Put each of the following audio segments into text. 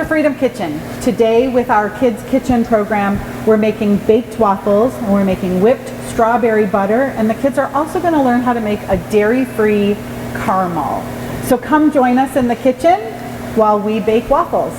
to Freedom Kitchen. Today with our Kids Kitchen program, we're making baked waffles and we're making whipped strawberry butter, and the kids are also going to learn how to make a dairy-free caramel. So come join us in the kitchen while we bake waffles.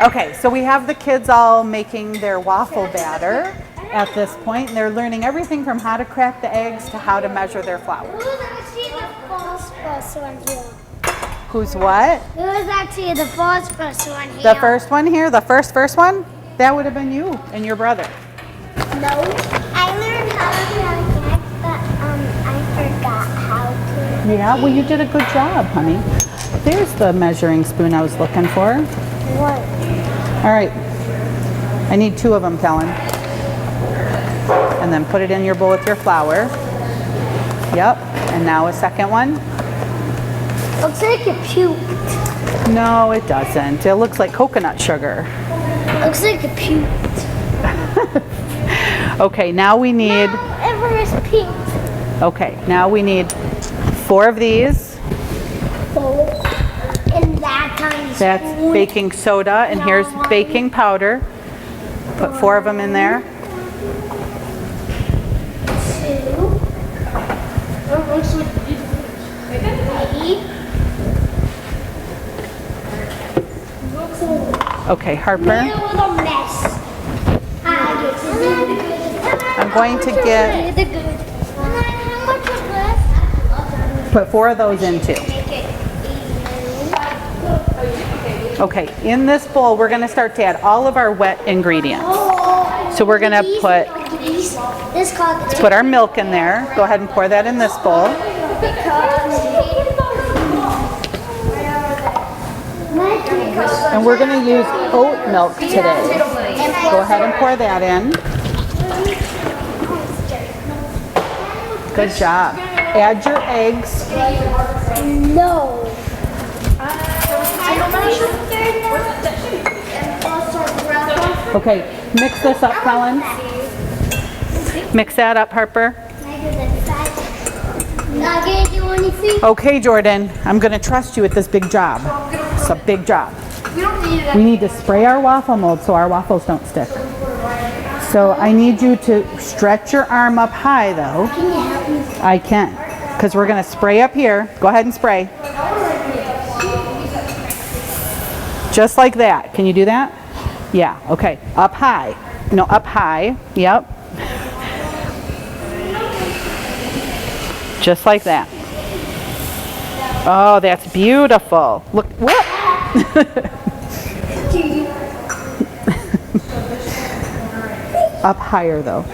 Okay, so we have the kids all making their waffle batter at this point, and they're learning everything from how to crack the eggs to how to measure their flour. Who's actually the first one here? Who's what? Who's actually the first one here? The first one here? The first one? That would have been you and your brother. No. I learned how to crack eggs, but I forgot how to. Yeah, well you did a good job, honey. There's the measuring spoon I was looking for. What? All right. I need 2 of them, Kellen. And then put it in your bowl with your flour. Yep. And now a second one. Looks like you puked. No, it doesn't. It looks like coconut sugar. Looks like you puked. Okay, now we need... No, Everest pink. Okay, now we need 4 of these. And that tiny That's spoon. baking soda, and here's baking powder. Put 4 of them in there. 2. Okay, Harper. Middle of a mess. I'm going to get... Put 4 of those in too. Okay, in this bowl, we're going to start to add all of our wet ingredients. So we're going to put our milk in there. Go ahead and pour that in this bowl. And we're going to use oat milk today. Go ahead and pour that in. Good job. Add your eggs. No. Okay, mix this up, Kellen. Mix that up, Harper. Not gonna do anything. Okay, Jordan, I'm going to trust you with this big job. It's a big job. We need to spray our waffle mold so our waffles don't stick. So I need you to stretch your arm up high, though. Can you help me? I can, because we're going to spray up here. Go ahead and spray. Just like that. Can you do that? Yeah, okay. Up high. No, up high. Yep. Just like that. Oh, that's beautiful. Look, what? Up higher though.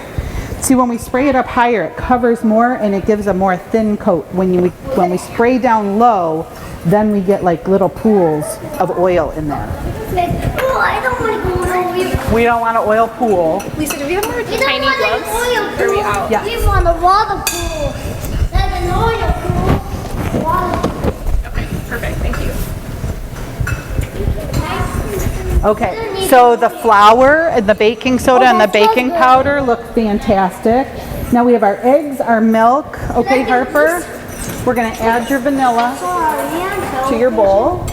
See, when we spray it up higher, it covers more and it gives a more thin coat. When we spray down low, then we get like little pools of oil in there. Oh, I don't want to go in oil. We don't want an oil pool. Lisa, do we have more We don't tiny want an gloves? oil Or are we pool. out? Yeah. We want a water pool. That's an oil pool. Water pool. Okay, perfect. Thank you. Okay, so the flour and the baking soda and the baking powder look fantastic. Now we have our eggs, our milk. Okay, Harper, we're going to add your vanilla to your bowl.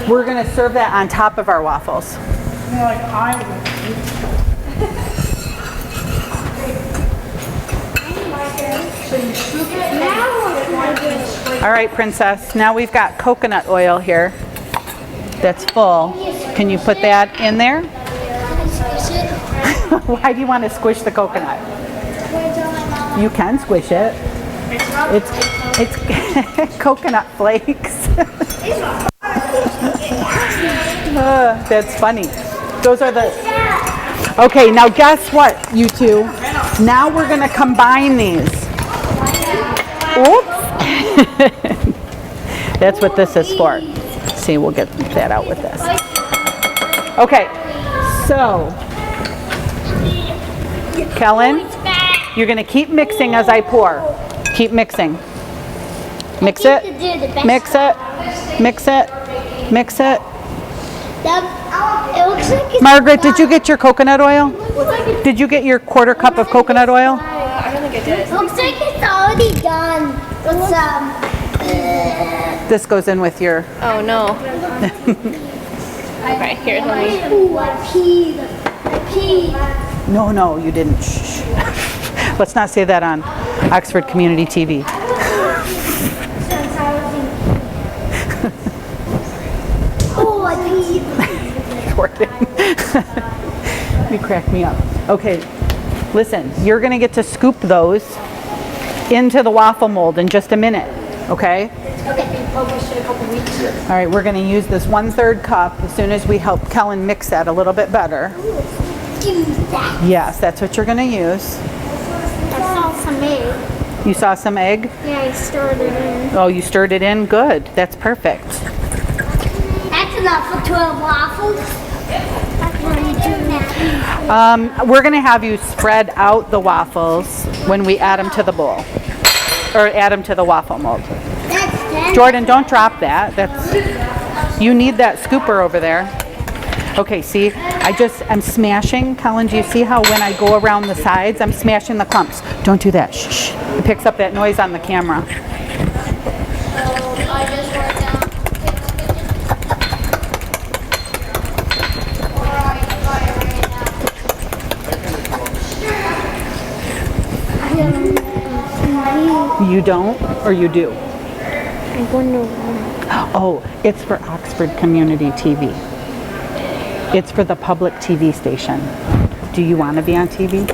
We're going to serve that on top of our waffles. All right, Princess, now we've got coconut oil here that's full. Can you put that in there? Why do you want to squish the coconut? You can squish it. It's coconut flakes. That's funny. Those are the... Okay, now guess what, you two? Now we're going to combine these. Oops. That's what this is for. See, we'll get that out with this. Okay, so, Kellen, you're going to keep mixing as I pour. Keep mixing. Mix it. Mix it. Mix it. Mix it. It looks like it's Margaret, did you get your coconut oil? Did you get your quarter cup of coconut oil? I don't think I did. looks like it's already done. This goes in with your... Oh no. Okay, here, let me. Ooh, I peed. I peed. No, you didn't. Shh. Let's not say that on Oxford Community TV. Since I was in. Oh, I peed. Jordan. You crack me up. Okay, listen, you're gonna get to scoop those into the waffle mold in just a minute, okay? All right, we're gonna use this 1/3 cup as soon as we help Kellen mix that a little bit better. Use that. Yes, that's what you're gonna use. I saw some egg. You saw some egg? Yeah, I stirred it in. Oh, you stirred it in? Good, that's perfect. That's enough for 12 waffles. That's what you do now. We're gonna have you spread out the waffles when we add them to the bowl, or add them to the waffle mold. That's 10. Jordan, don't drop that. You need that scooper over there. Okay, see, I'm smashing. Colin, do you see how when I go around the sides, I'm smashing the clumps? Don't do that. Shh. It picks up that noise on the camera. You don't, or you do? I wonder why. Oh, it's for Oxford Community TV. It's for the public TV station. Do you want to be on TV?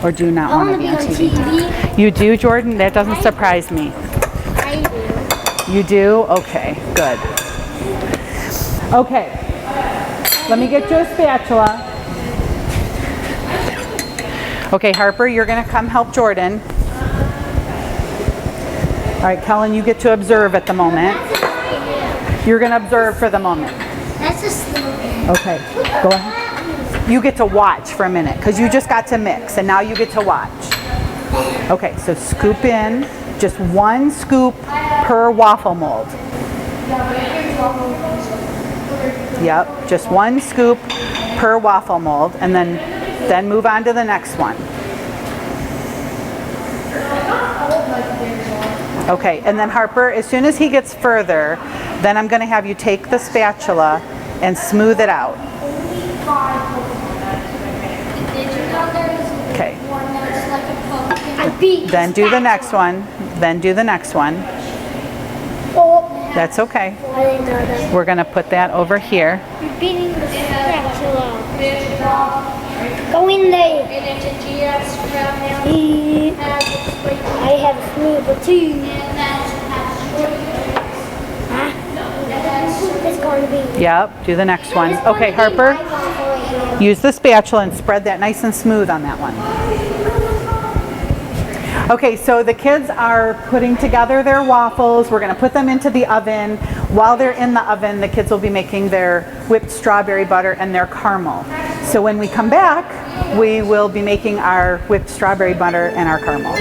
Or do you not want to be on TV? You do, Jordan? That doesn't surprise me. I do. You do? Okay, good. Okay, let me get you a spatula. Okay, Harper, you're going to come help Jordan. All right, Kellen, you get to observe at the moment. You're going to observe for the moment. That's a slow. Okay, go ahead. You get to watch for a minute because you just got to mix and now you get to watch. Okay, so scoop in just 1 scoop per waffle mold. Yep, just 1 scoop per waffle mold, and then move on to the next one. Okay, and then Harper, as soon as he gets further, then I'm going to have you take the spatula and smooth it out. Okay. Then do the next one. Then do the next one. That's okay. I didn't know that. We're going to put that over here. You're beating the spatula. Go in there. I have a smooth too. It's going to be. Yep, do the next one. Okay, Harper, use the spatula and spread that nice and smooth on that one. Okay, so the kids are putting together their waffles. We're going to put them into the oven. While they're in the oven, the kids will be making their whipped strawberry butter and their caramel. So when we come back, we will be making our whipped strawberry butter and our caramel.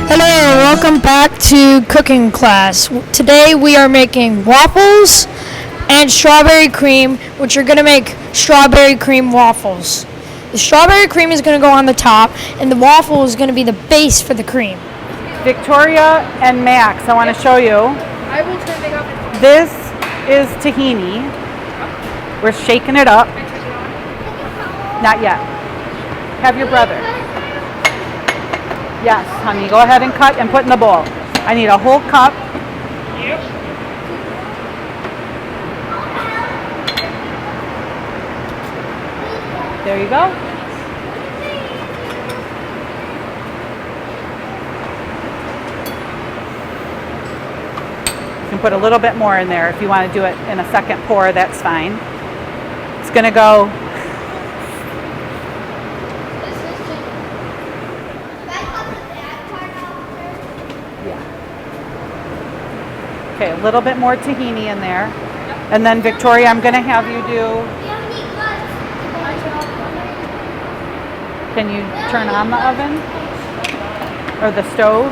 Hello, welcome back to cooking class. Today we are making waffles and strawberry cream, which are going to make strawberry cream waffles. The strawberry cream is going to go on the top, and the waffle is going to be the base for the cream. Victoria and Max, I want to show you. I will turn it up. This is tahini. We're shaking it up. Not yet. Have your brother. Yes, honey, go ahead and cut and put in the bowl. I need a whole cup. There you go. You can put a little bit more in there if you want to do it in a second pour, that's fine. It's going to go. Okay, a little bit more tahini in there. And then Victoria, I'm going to have you do, can you turn on the oven? Or the stove?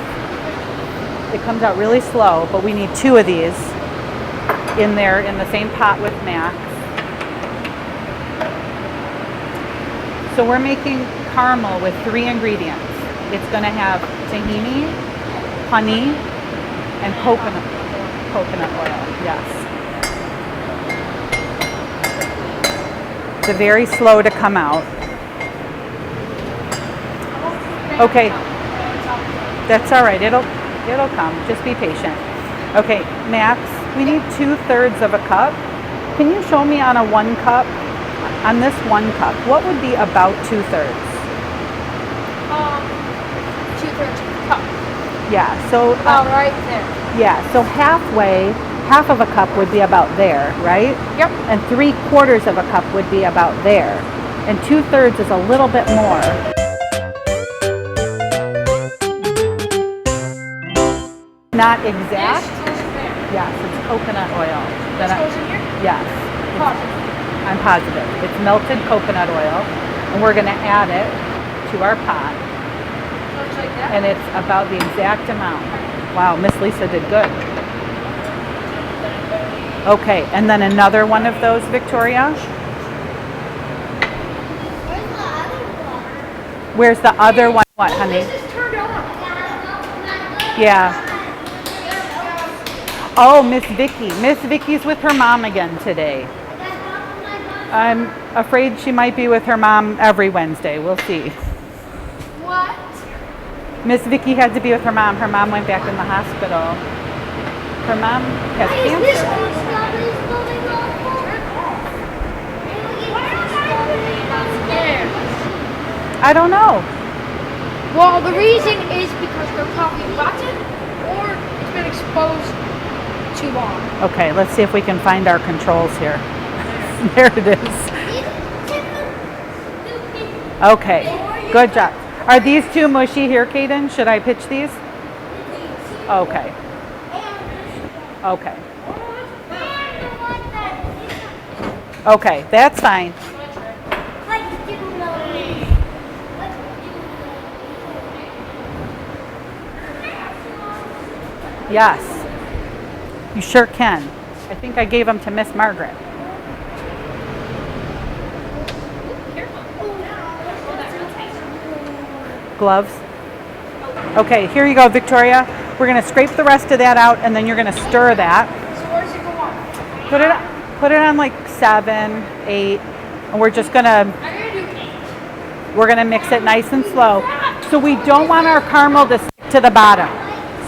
it comes out really slow, but we need 2 of these in there in the same pot with Max. So we're making caramel with 3 ingredients. It's going to have tahini, honey, and coconut oil. Yes. It's very slow to come out. Okay. That's all right. It'll come. Just be patient. Okay, Max, we need 2/3 of a cup. Can you show me on a 1 cup? On this 1 cup, what would be about 2/3? 2/3 cup. Yeah, so About right there. yeah, so half of a cup would be about there, right? Yep. And 3/4 of a cup would be about there. And 2/3 is a little bit more. Not exact. Yes, it's coconut oil. This goes in here? Yes, Positive. I'm positive. It's melted coconut oil, and we're going to add it to our pot. Looks like that. And it's about the exact amount. Wow, Miss Lisa did good. Okay, and then another one of those, Victoria. Where's the other one? Where's the other one? What, honey? This is turned on. Yeah. Oh, Miss Vicky. Miss Vicky's with her mom again today. I'm afraid she might be with her mom every Wednesday. We'll see. What? Miss Vicky had to be with her mom. Her mom went back in the hospital. Her mom has cancer. I don't know. Well, the reason is because they're probably rotten or it's been exposed too long. Okay, let's see if we can find our controls here. There it is. Okay, good job. Are these too mushy here, Kaden? Should I pitch these? Okay. Okay. Okay, that's fine. Yes, you sure can. I think I gave them to Miss Margaret. Gloves. Okay, here you go, Victoria. We're going to scrape the rest of that out, and then you're going to stir that. So where does it go on? Put it on like 7, 8, and we're just going to I'm gonna do 8. We're gonna mix it nice and slow. So we don't want our caramel to stick to the bottom.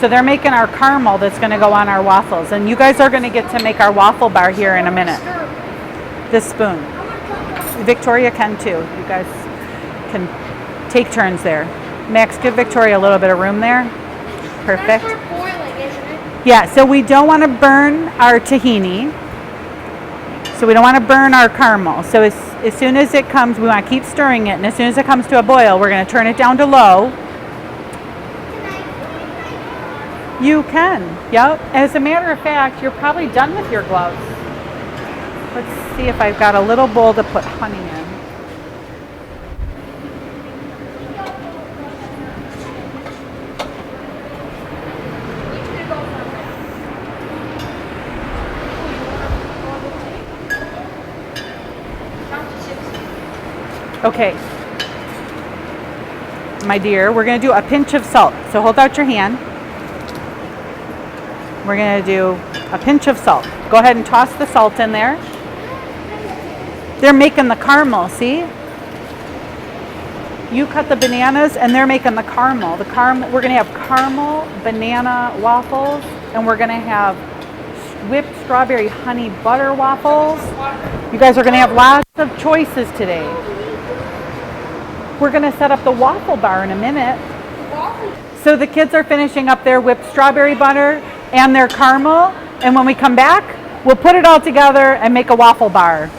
So they're making our caramel that's gonna go on our waffles. And you guys are gonna get to make our waffle bar here in a minute. This spoon. Victoria can too. You guys can take turns there. Max, give Victoria a little bit of room there. Perfect. Start boiling, isn't it? Yeah, so we don't want to burn our tahini. So we don't want to burn our caramel. So as soon as it comes, we want to keep stirring it. And as soon as it comes to a boil, we're going to turn it down to low. You can. Yep. As a matter of fact, you're probably done with your gloves. Let's see if I've got a little bowl to put honey in. Okay, my dear, we're going to do a pinch of salt. So hold out your hand. We're going to do a pinch of salt. Go ahead and toss the salt in there. They're making the caramel, see? You cut the bananas and they're making the caramel. We're going to have caramel banana waffles, and we're going to have whipped strawberry honey butter waffles. You guys are going to have lots of choices today. We're going to set up the waffle bar in a minute. So the kids are finishing up their whipped strawberry butter and their caramel, and when we come back, we'll put it all together and make a waffle bar.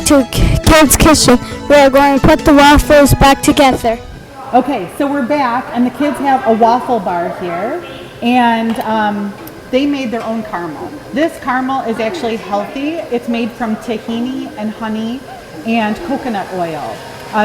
to Kids Kitchen. We are going to put the waffles back together. Okay, so we're back, and the kids have a waffle bar here, and they made their own caramel. This caramel is actually healthy. It's made from tahini and honey and coconut oil.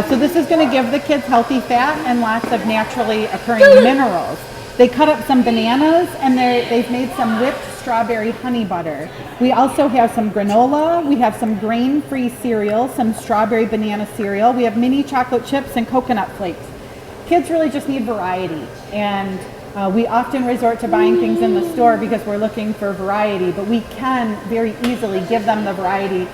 So this is going to give the kids healthy fat and lots of naturally occurring minerals. They cut up some bananas, and they've made some whipped strawberry honey butter. We also have some granola. We have some grain-free cereal, some strawberry banana cereal. We have mini chocolate chips and coconut flakes. Kids really just need variety, and we often resort to buying things in the store because we're looking for variety, but we can very easily give them the variety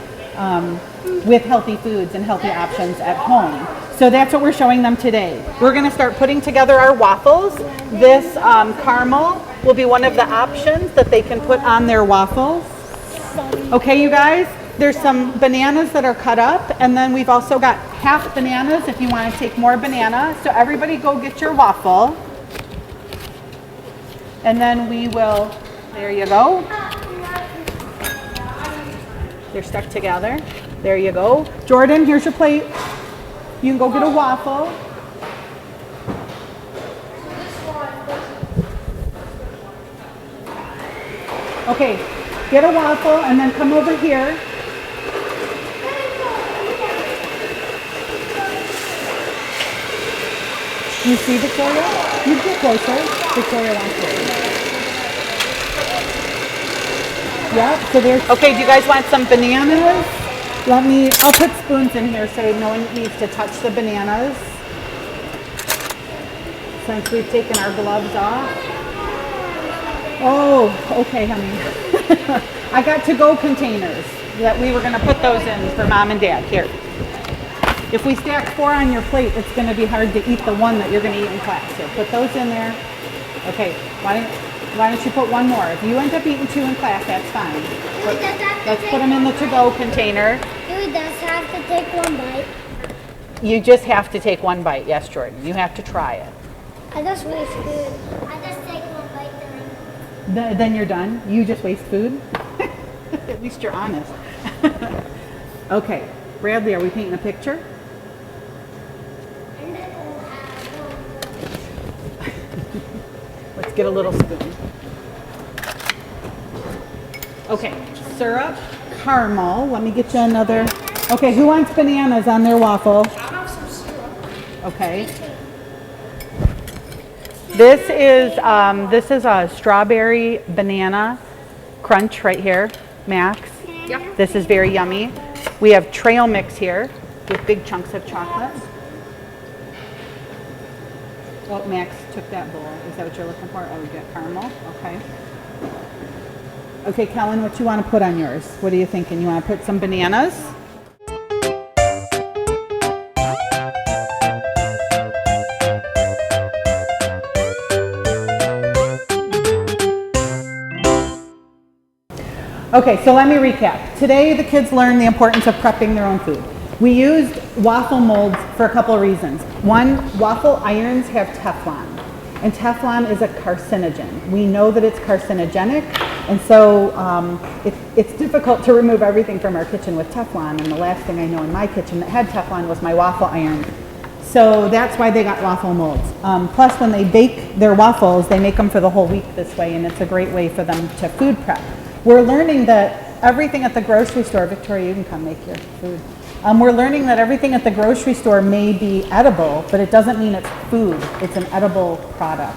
with healthy foods and healthy options at home. So that's what we're showing them today. We're going to start putting together our waffles. This caramel will be one of the options that they can put on their waffles. Okay, you guys? There's some bananas that are cut up, and then we've also got half bananas if you want to take more banana. So everybody go get your waffle. And then we will, there you go. They're stuck together. There you go. Jordan, here's your plate. You can go get a waffle. Okay, get a waffle and then come over here. You see Victoria? You get closer. Victoria wants to. Yep, so there's, okay, do you guys want some bananas? I'll put spoons in here so no one needs to touch the bananas. Since we've taken our gloves off. Oh, okay, honey. I got to-go containers that we were gonna put those in for Mom and Dad. Here. If we stack 4 on your plate, it's gonna be hard to eat the one that you're gonna eat in class. Here, put those in there. Okay, why don't you put 1 more? If you end up eating 2 in class, that's fine. Let's put them in the to-go container. You just have to take 1 bite. You just have to take 1 bite. Yes, Jordan. You have to try it. I just waste food. I just take 1 bite Then you're done? You just waste food? At least you're honest. Okay, Bradley, are we painting a picture? Let's get a little spoon. Okay, syrup, caramel. Let me get you another. Okay, who wants bananas on their waffle? I'll have some syrup. Okay. This is a strawberry banana crunch right here, Max. Yep. This is very yummy. We have trail mix here with big chunks of chocolate. Oh, Max took that bowl. Is that what you're looking for? Oh, we got caramel. Okay. Okay, Kellen, what you want to put on yours? What are you thinking? You want to put some bananas? Okay, so let me recap. Today the kids learned the importance of prepping their own food. We used waffle molds for a couple of reasons. One, waffle irons have Teflon, and Teflon is a carcinogen. We know that it's carcinogenic, and so it's difficult to remove everything from our kitchen with Teflon, and the last thing I know in my kitchen that had Teflon was my waffle iron. So that's why they got waffle molds. Plus, when they bake their waffles, they make them for the whole week this way, and it's a great way for them to food prep. We're learning that everything at the grocery store, Victoria, you can come make your food. We're learning that everything at the grocery store may be edible, but it doesn't mean it's food. It's an edible product.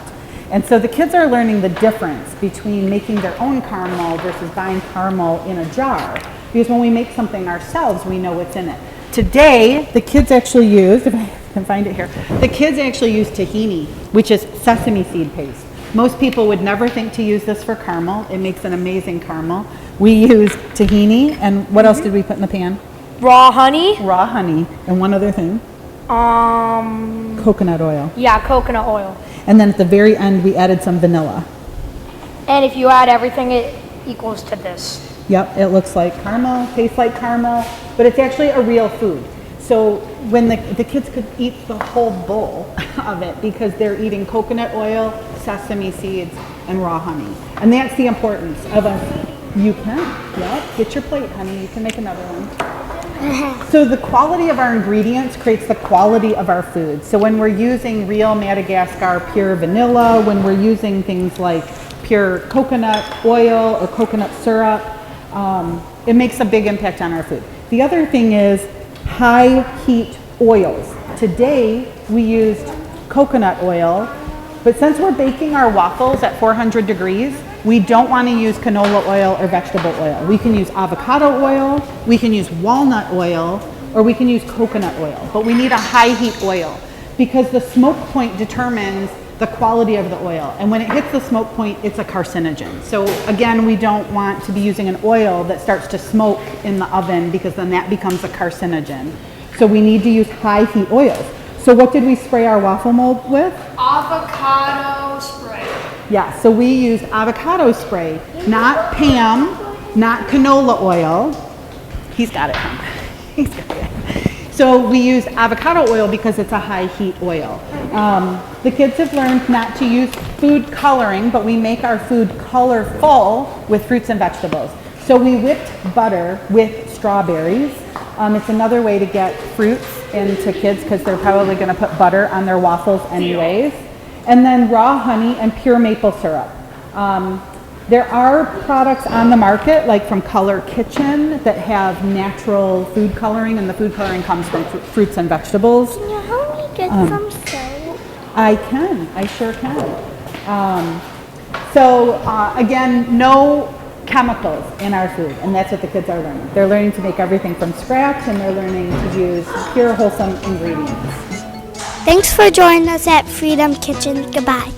And so the kids are learning the difference between making their own caramel versus buying caramel in a jar. Because when we make something ourselves, we know what's in it. Today, the kids actually used, if I can find it here, the kids actually used tahini, which is sesame seed paste. Most people would never think to use this for caramel. It makes an amazing caramel. We used tahini, and what else did we put in the pan? Raw honey. Raw honey, and one other thing. Coconut oil. Yeah, coconut oil. And then at the very end, we added some vanilla. And if you add everything, it equals to this. Yep, it looks like caramel, tastes like caramel, but it's actually a real food. So when the kids could eat the whole bowl of it because they're eating coconut oil, sesame seeds, and raw honey. And that's the importance of us. You can, yep, get your plate, honey. You can make another one. So the quality of our ingredients creates the quality of our food. So when we're using real Madagascar pure vanilla, when we're using things like pure coconut oil or coconut syrup, it makes a big impact on our food. The other thing is high heat oils. Today we used coconut oil, but since we're baking our waffles at 400 degrees, we don't want to use canola oil or vegetable oil. We can use avocado oil, we can use walnut oil, or we can use coconut oil, but we need a high heat oil because the smoke point determines the quality of the oil. And when it hits the smoke point, it's a carcinogen. So again, we don't want to be using an oil that starts to smoke in the oven because then that becomes a carcinogen. So we need to use high heat oils. So what did we spray our waffle mold with? Avocado spray. Yeah, so we used avocado spray, not Pam, not canola oil. He's got it, huh? He's got it. So we used avocado oil because it's a high heat oil. The kids have learned not to use food coloring, but we make our food colorful with fruits and vegetables. So we whipped butter with strawberries. It's another way to get fruits into kids because they're probably going to put butter on their waffles anyways. And then raw honey and pure maple syrup. There are products on the market, like from Color Kitchen, that have natural food coloring, and the food coloring comes from fruits and vegetables. Can you help me get some soap? I can, I sure can. Again, no chemicals in our food, and that's what the kids are learning. They're learning to make everything from scratch, and they're learning to use pure, wholesome ingredients. Thanks for joining us at Freedom Kitchen. Goodbye.